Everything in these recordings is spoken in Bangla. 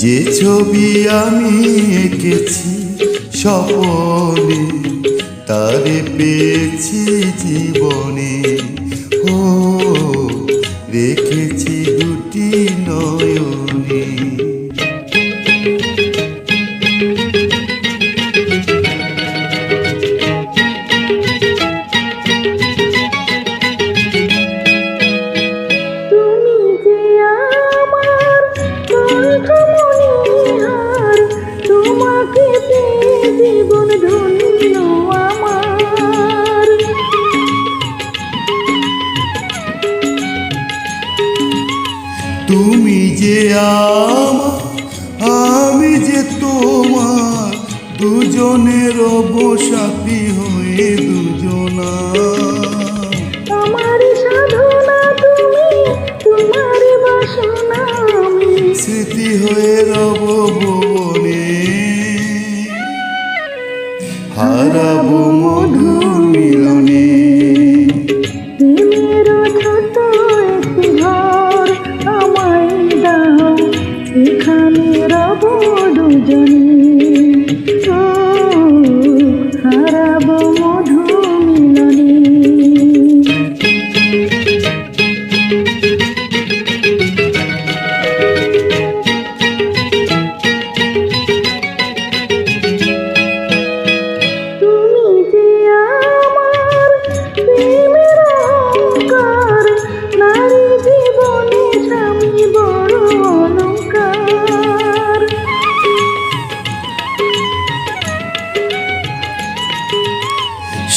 যে ছবি আমি এঁকেছি স্বপনে তারে পেয়েছি জীবনে। ও রেখেছি দুটি নয়নে। তুমি যে আমার, আমি যে তোমার, দুজনের রব সাথী হয়ে দুজনা। আমার সাধনা তুমি, তোমার বাসনা আমি, স্মৃতি হয়ে রব ভুবনে। হারাবো মধুর মিলনে। প্রেমের ছোট একটি ঘর আমায় দাও, এখানে রব দুজনে। হারাবো মধুর মিলনে।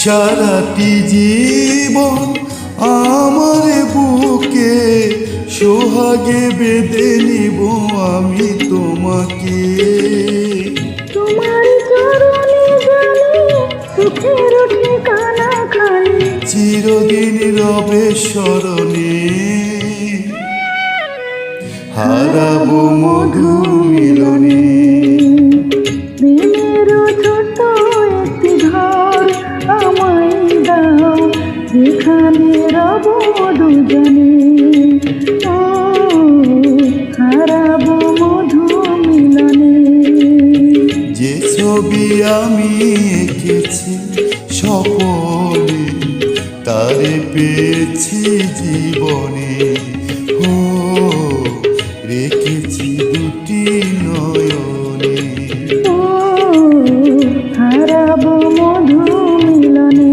সারাটি জীবন আমার বুকে সোহাগে বেঁধে নিব আমি তোমাকে। তোমার চরণে জানি সুখের ঠিকানা খালি, চিরদিন রবে স্মরণে। হারাবো মধুর মিলনে। প্রেমের ছোট একটি ঘর আমায় দাও, এখানে রব দুজনে। হারাবো মধুর মিলনে। যে ছবি আমি এঁকেছি স্বপনে তারে পেয়েছি জীবনে। ও রেখেছি দুটি নয়নে। হারাবো মধুর মিলনে।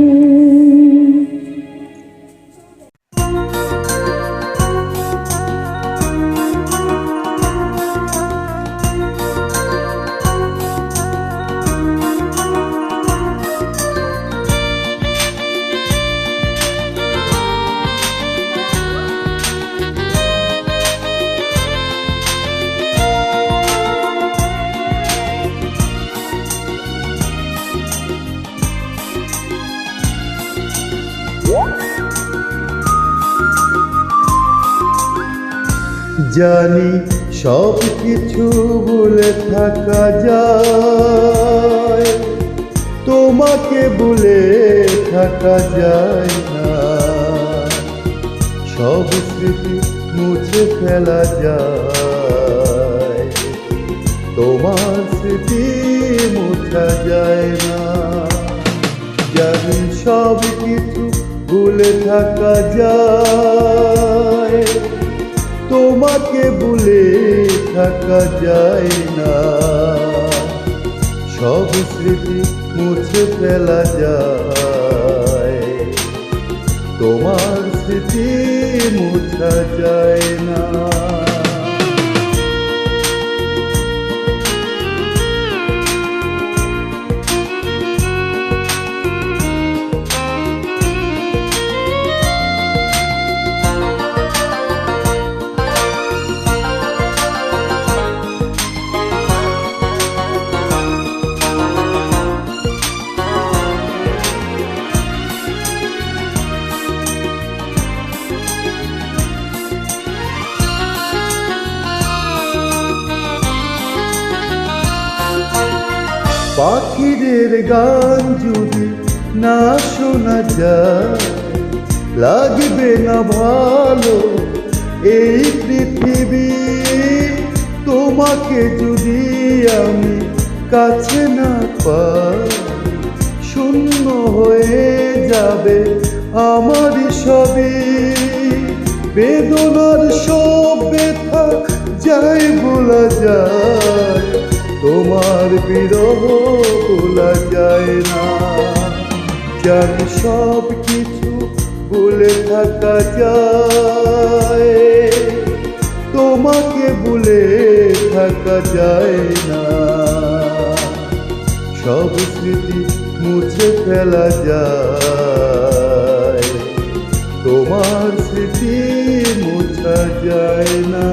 জানি সব কিছু ভুলে থাকা যায়, তোমাকে ভুলে থাকা যায় না। সব স্মৃতি মুছে ফেলা যায়, তোমার স্মৃতি মোছা যায় না। জানি সব কিছু ভুলে থাকা যায়, তোমাকে ভুলে থাকা যায় না। সব স্মৃতি মুছে ফেলা যায়, তোমার স্মৃতি মোছা যায় না। পাখিদের গান যদি না শোনা যায়, লাগবে না ভালো এই পৃথিবী। তোমার তোমাকে যদি আমি কাছে না পাই, শূন্য হয়ে যাবে আমার সবই। বেদনার সব ব্যথা যায় বলা যায়, তোমার বিরহ বলা যায় না। জানি সব কিছু ভুলে থাকা যায়, তোমাকে ভুলে থাকা যায় না। সব স্মৃতি মুছে ফেলা যায়, তোমার স্মৃতি মুছা যায় না।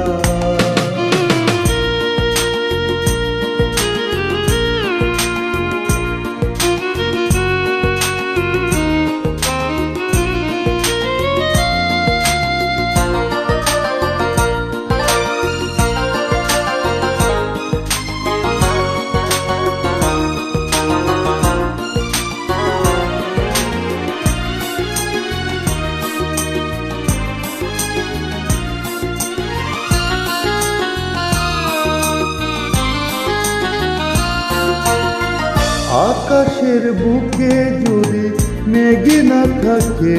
আকাশের বুকে যদি মেঘ না থাকে,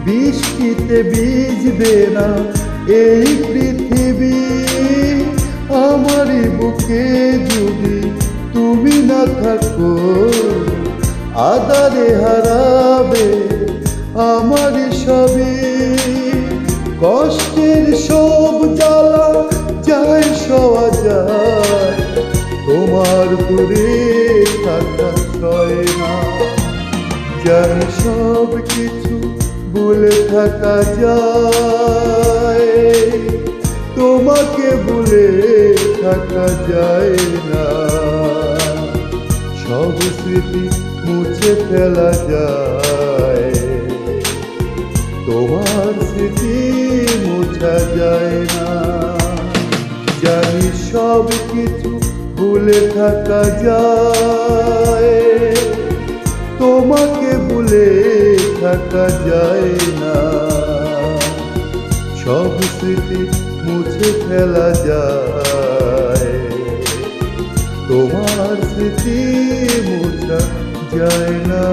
বৃষ্টিতে ভিজবে না এই পৃথিবী। আমারই বুকে যদি তুমি না থাকো, আধারে হারাবে আমার সবই। কষ্টের সব জ্বালা যায় সওয়া যায়, তোমার দূরে থাকা সয় না। জানি সব কিছু ভুলে থাকা যায়, তোমাকে ভুলে থাকা যায় না। সব স্মৃতি মুছে ফেলা যায়, তোমার স্মৃতি মুছা যায় না। জানি সব কিছু ভুলে থাকা যায়, তোমাকে ভুলে থাকা যায় না। সব স্মৃতি মুছে ফেলা যায়, তোমার স্মৃতি মুছা যায় না।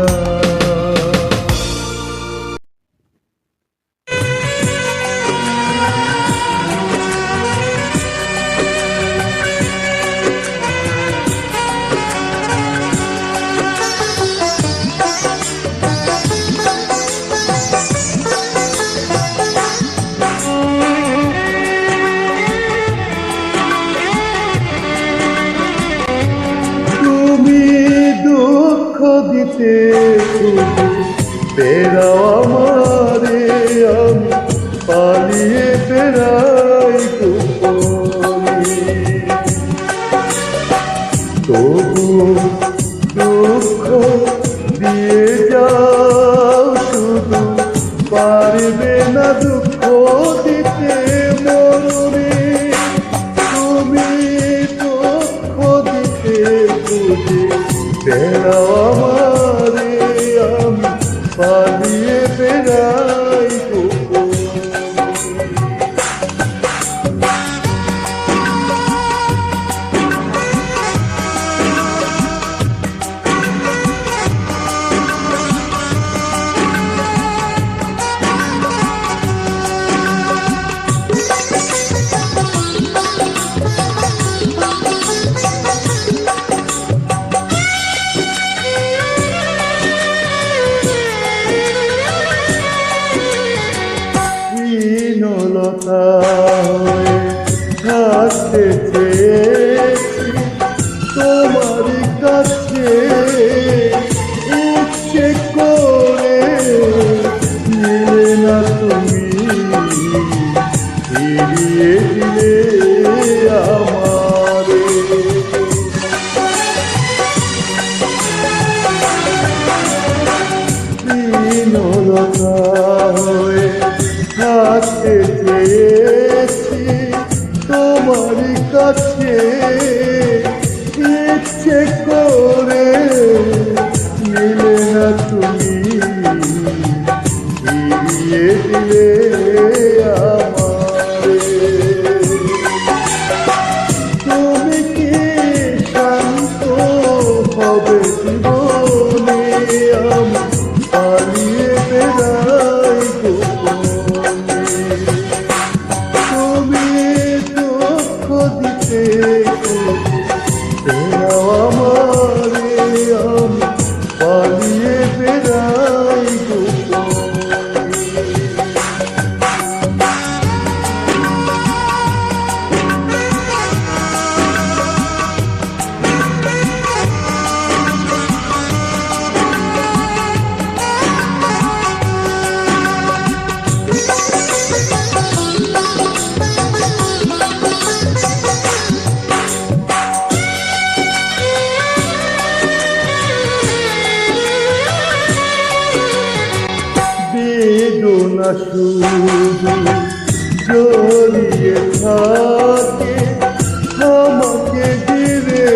দিতে বেড়াও আমারে, আমি পালিয়ে বেড়াই গোপনে। তবু দুঃখ দিয়ে যাও শুধু, পারবে না দুঃখ দিতে মরণে। তুমি দুঃখ দিতে বুঝে বেড়াও আমারে, আমি পালিয়ে বেড়াই গোপনে। হীনলতা হয়ে থাকতে চেয়েছি তোমার কাছে, ইচ্ছে করে নিলে না তুমি, ফিরিয়ে দিলে আমারে। হীনলতা হয়ে থাকতে চেয়েছি তোমার কাছে, ইচ্ছে করে নিলে না তুমি, ফিরিয়ে দিলে আমারে। না শুধু জড়িয়ে থাকে আমাকে ঘিরে,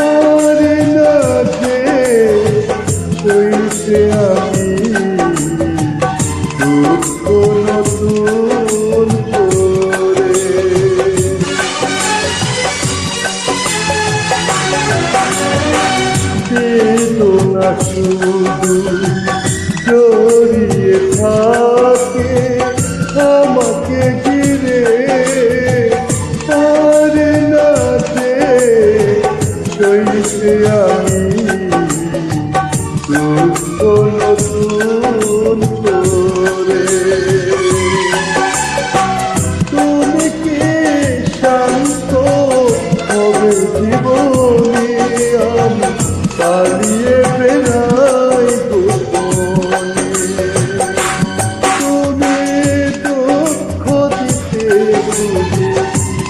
আর না যে সইতে আমি দুঃখ নতুন করে। বেদনা শুধু জড়িয়ে থাকে আমাকে ঘিরে, আর না যে সইতে আমি দুঃখ নতুন করে। তুমি কি শান্ত হবে জীবনে আমি পালিয়ে বেড়াই গোপনে। তুমি দুঃখ দিতে বুঝে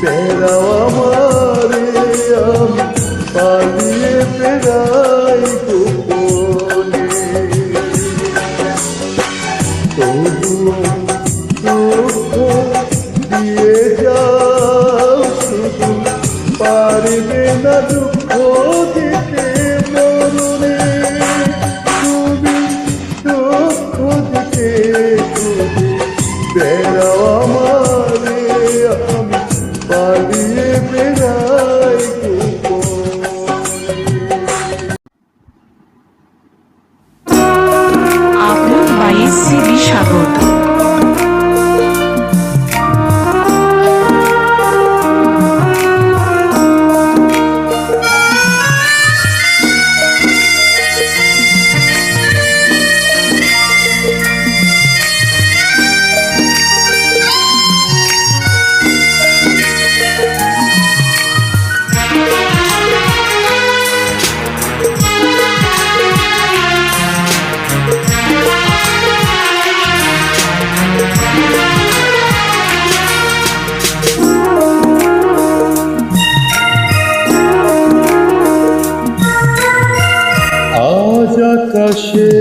বেড়াও আমারে, আমি পালিয়ে বেড়াই গোপনে। তবুও দুঃখ দিয়ে যাও শুধু, পারবে না দুঃখ দিতে মরণে। তুমি দুঃখ দিতে শুধু বেড়াও আমারে, আমি পালিয়ে বেড়াই গোপনে। আপন বাই সিবি স্বাগত। আজ আকাশে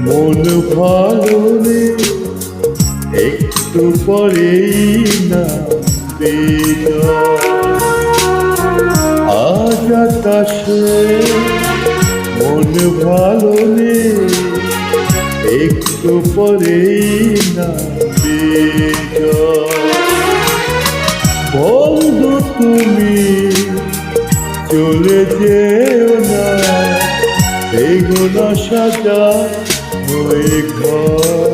মন ভালো নেই, একটু পরেই না আজ আকাশে মন ভালো নেই, একটু পরেই না বন্ধু তুমি চলে যেও না, বেগুনা সাজা হয়ে ঘর,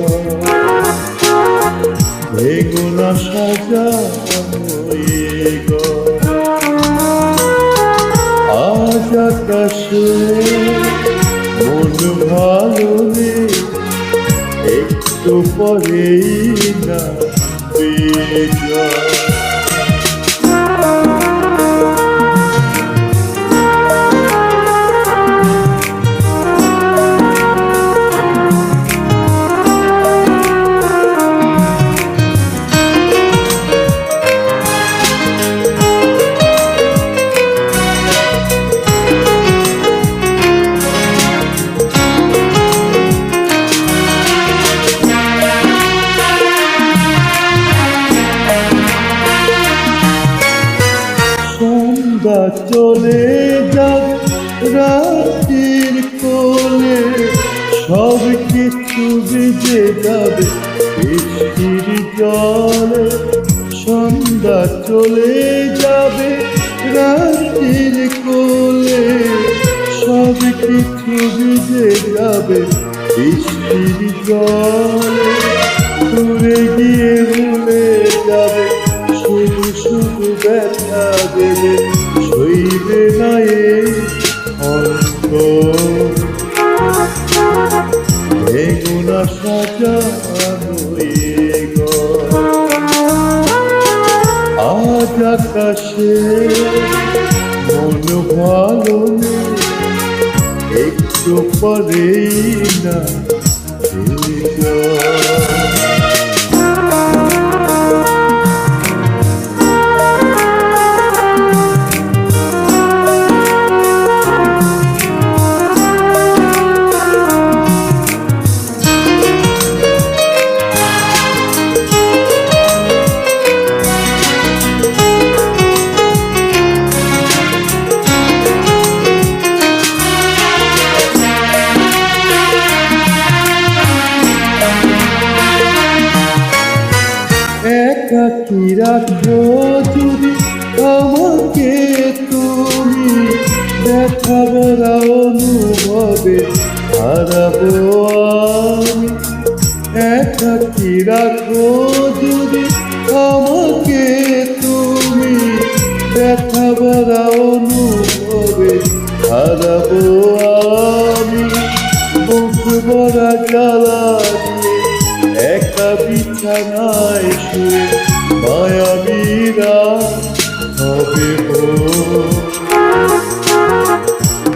বেগুনা সাজা হয়ে ঘর। আজ আকাশে মন ভালো নেই, একটু পরেই না বেজা। সন্ধ্যা চলে যাবে রাত্রির কোলে, সব কিছু ভিজে যাবে বৃষ্টির জলে। সন্ধ্যা চলে যাবে রাত্রির কোলে, সব কিছু ভিজে যাবে বৃষ্টির জলে। দূরে গিয়ে ভুলে যাবে শুধু শুধু ব্যথা দেবে, সইবে না এই অন্ত। বেগুনা সাজানো এ ঘর, আজ আকাশে মন ভালো নেই, একটু পরেই না একাকী রাখো যদি আমাকে তুমি, দেখা ভরা অনুভবে হারাবো আমি। একাকী রাখো যদি আমাকে তুমি, দেখা ভরা অনুভবে হারাবো আমি। বুক ভরা জ্বালা দিয়ে একা বিছানায় শুয়ে মায়াবীরা হবে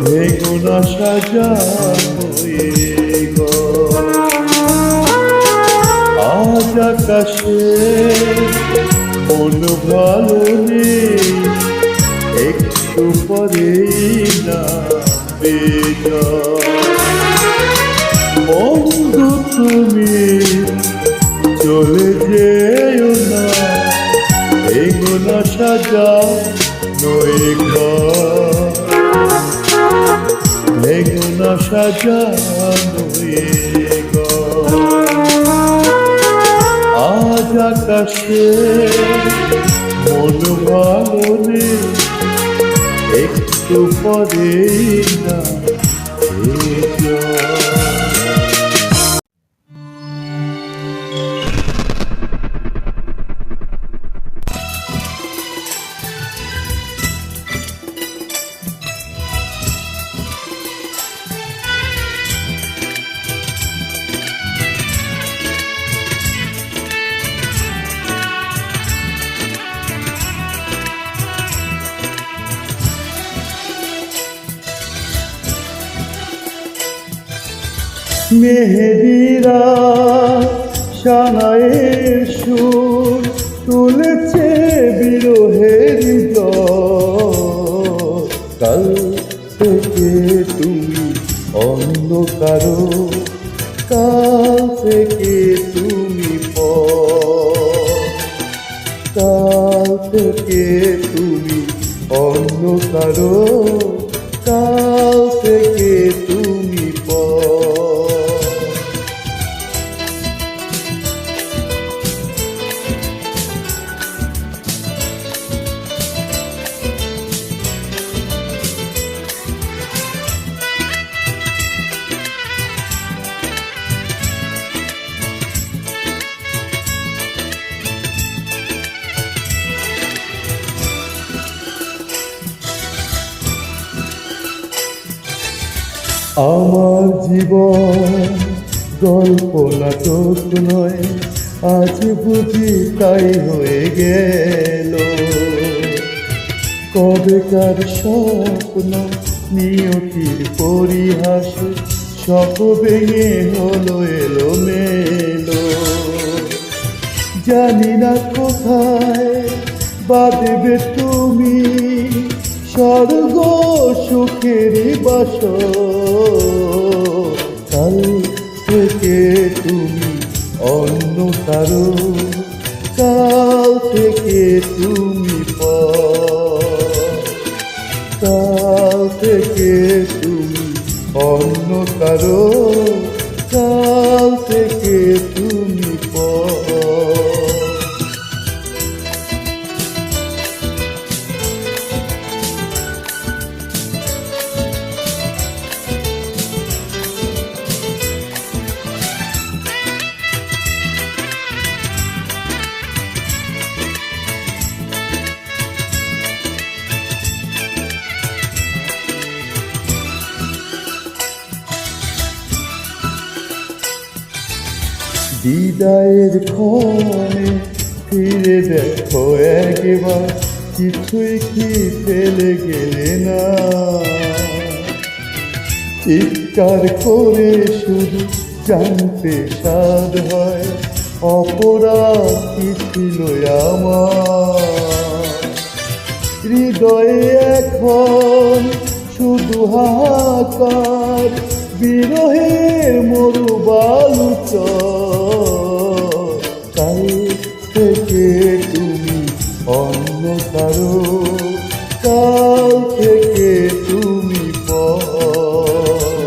ভেঙো না সাজানো এ ঘর। আজ আকাশে মন ভালো নেই, একটু পরেই নামবে ঝড়। বন্ধু তুমি চলে যেও না, ভেঙো না সাজানো এ ঘর। ভেঙো না সাজানো এ ঘর। আজ আকাশে মন ভালো নেই, একটু পরেই না মেহেদিরা সানায়ের সুর তুলেছে বিরহের জ্বর। কাল থেকে তুমি অন্ধকার, কাল থেকে তুমি পর। কাল থেকে তুমি অন্ধকার, কাল থেকে তুমি পর। আমার জীবন গল্প নাটক নয়, আজ বুঝি তাই হয়ে গেল। কবেকার স্বপ্ন নিয়তির পরিহাস, সব ভেঙে হলো এলোমেলো। জানি না কোথায় বাঁধবে তুমি স্বর্গ সুখের বাসর। কাল থেকে তুমি অন্ধকার, কাল থেকে তুমি পর। কাল থেকে তুমি অন্ধকার, কাল থেকে তুমি পর। বিদায়ের ক্ষণে ফিরে দেখো একবার, কিছুই কি ফেলে গেলে না। চিৎকার করে শুধু জানতে সাধ হয়, অপরাধ কি ছিল আমার। হৃদয়ে এখন শুধু হাহাকার, বিরহের মরু বালুচর। কাল থেকে তুমি অন্ধকার, কাল থেকে তুমি পর।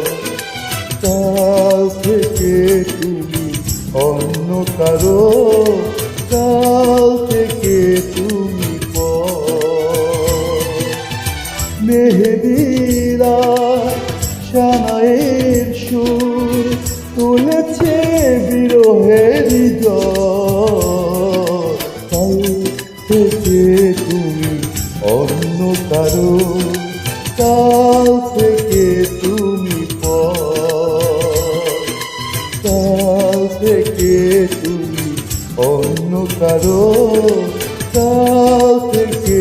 কাল থেকে তুমি অন্ধকার, কাল অন্য কারো কাছ থেকে